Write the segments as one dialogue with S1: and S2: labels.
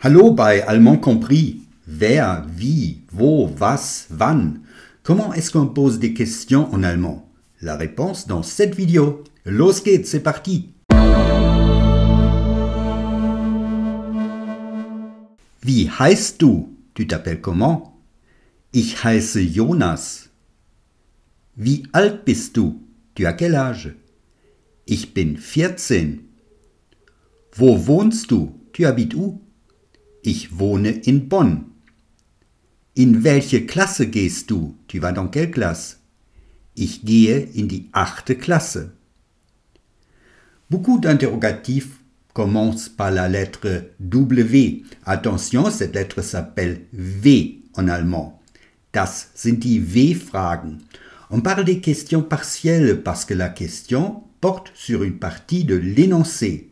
S1: Hallo bei Allemand compris. Wer, wie, wo, was, wann. Comment est-ce qu'on pose des questions en allemand? La réponse dans cette vidéo. Los geht's, c'est parti. Wie heißt du? Tu t'appelles comment? Ich heiße Jonas. Wie alt bist du? Tu as quel âge? Ich bin 14. Wo wohnst du? Tu habites où? Ich wohne in Bonn. In welche Klasse gehst du? Tu vas dans quelle classe? Ich gehe in die 8. Klasse. Beaucoup d'interrogatifs commencent par la lettre W. Attention, cette lettre s'appelle W en allemand. Das sind die W-Fragen. On parle des questions partielles parce que la question porte sur une partie de l'énoncé.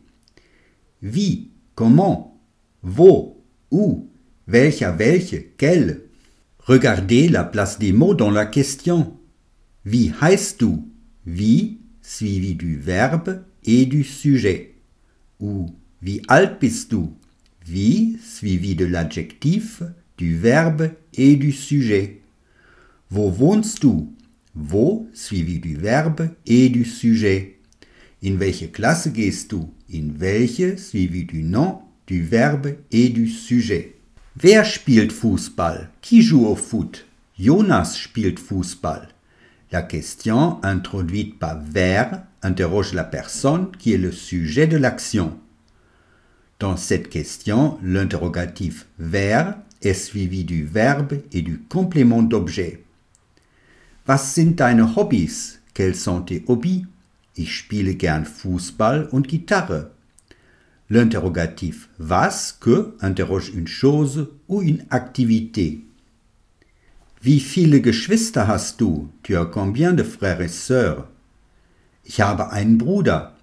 S1: Wie, comment, wo, où, welcher, welche, quel. Regardez la place des mots dans la question. Wie heißt du? Wie suivi du verbe et du sujet. Ou wie alt bist du? Wie suivi de l'adjectif, du verbe et du sujet. Wo wohnst du? Wo suivi du verbe et du sujet. In welche Klasse gehst du? In welche suivi du nom, du verbe et du sujet. Wer spielt Fußball? Qui joue au foot? Jonas spielt Fußball. La question introduite par wer interroge la personne qui est le sujet de l'action. Dans cette question, l'interrogatif wer est suivi du verbe et du complément d'objet. Was sind deine Hobbys? Quels sont tes hobbies? Ich spiele gern Fußball und Gitarre. L'interrogatif was, que, interroge une chose ou une activité. Wie viele Geschwister hast du? Tu as combien de frères et sœurs? Ich habe einen Bruder.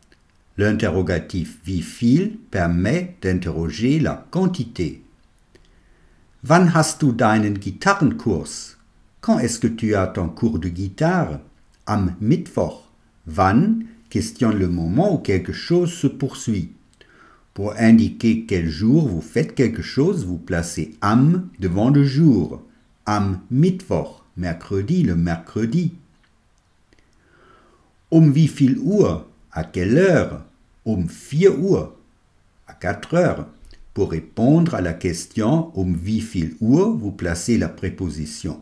S1: L'interrogatif wie viel permet d'interroger la quantité. Wann hast du deinen Gitarrenkurs? Quand est-ce que tu as ton cours de guitare? Am Mittwoch. Wann questionne le moment où quelque chose se poursuit. Pour indiquer quel jour vous faites quelque chose, vous placez am devant le jour. Am Mittwoch, mercredi, le mercredi. Wie viel Uhr? À quelle heure? 4 Uhr. À 4 heures. Pour répondre à la question wie viel Uhr, vous placez la préposition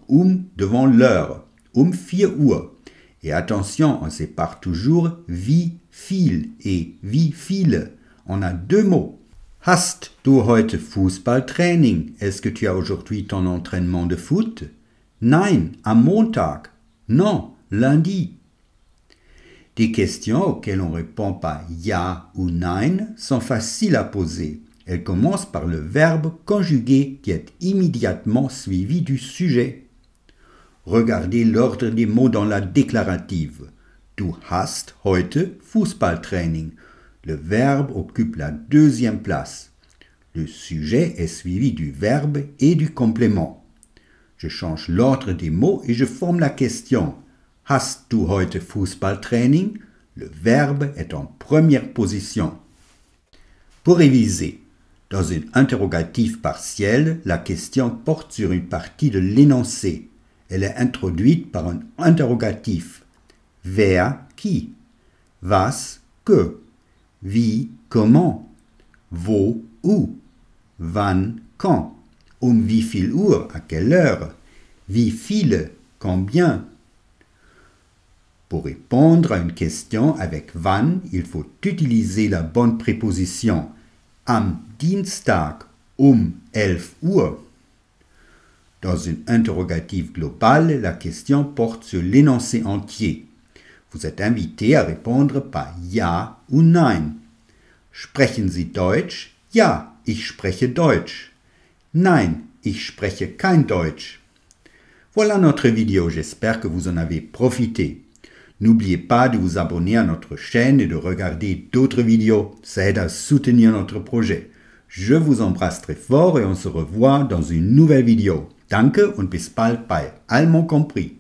S1: devant l'heure. 4 Uhr. Et attention, on sépare toujours wie viel et wie viele. On a 2 mots. Hast du heute Fußballtraining? Est-ce que tu as aujourd'hui ton entraînement de foot? Nein, am Montag. Non, lundi. Des questions auxquelles on répond par ja ou nein sont faciles à poser. Elles commencent par le verbe conjugué qui est immédiatement suivi du sujet. Regardez l'ordre des mots dans la déclarative. Du hast heute Fußballtraining. Le verbe occupe la 2e place. Le sujet est suivi du verbe et du complément. Je change l'ordre des mots et je forme la question. Hast du heute Fußballtraining? Le verbe est en première position. Pour réviser, dans une interrogative partielle, la question porte sur une partie de l'énoncé. Elle est introduite par un interrogatif. Wer, qui? Was, que? Wie, comment? Wo, où? Wann, quand? Wie viel Uhr? À quelle heure? Wie viele? Combien? Pour répondre à une question avec wann, il faut utiliser la bonne préposition. Am Dienstag 11 Uhr. Dans une interrogative globale, la question porte sur l'énoncé entier. Vous êtes invité à répondre par ja ou nein. Sprechen Sie Deutsch? Ja, ich spreche Deutsch. Nein, ich spreche kein Deutsch. Voilà notre vidéo, j'espère que vous en avez profité. N'oubliez pas de vous abonner à notre chaîne et de regarder d'autres vidéos. Ça aide à soutenir notre projet. Je vous embrasse très fort et on se revoit dans une nouvelle vidéo. Danke und bis bald bei Allemand compris.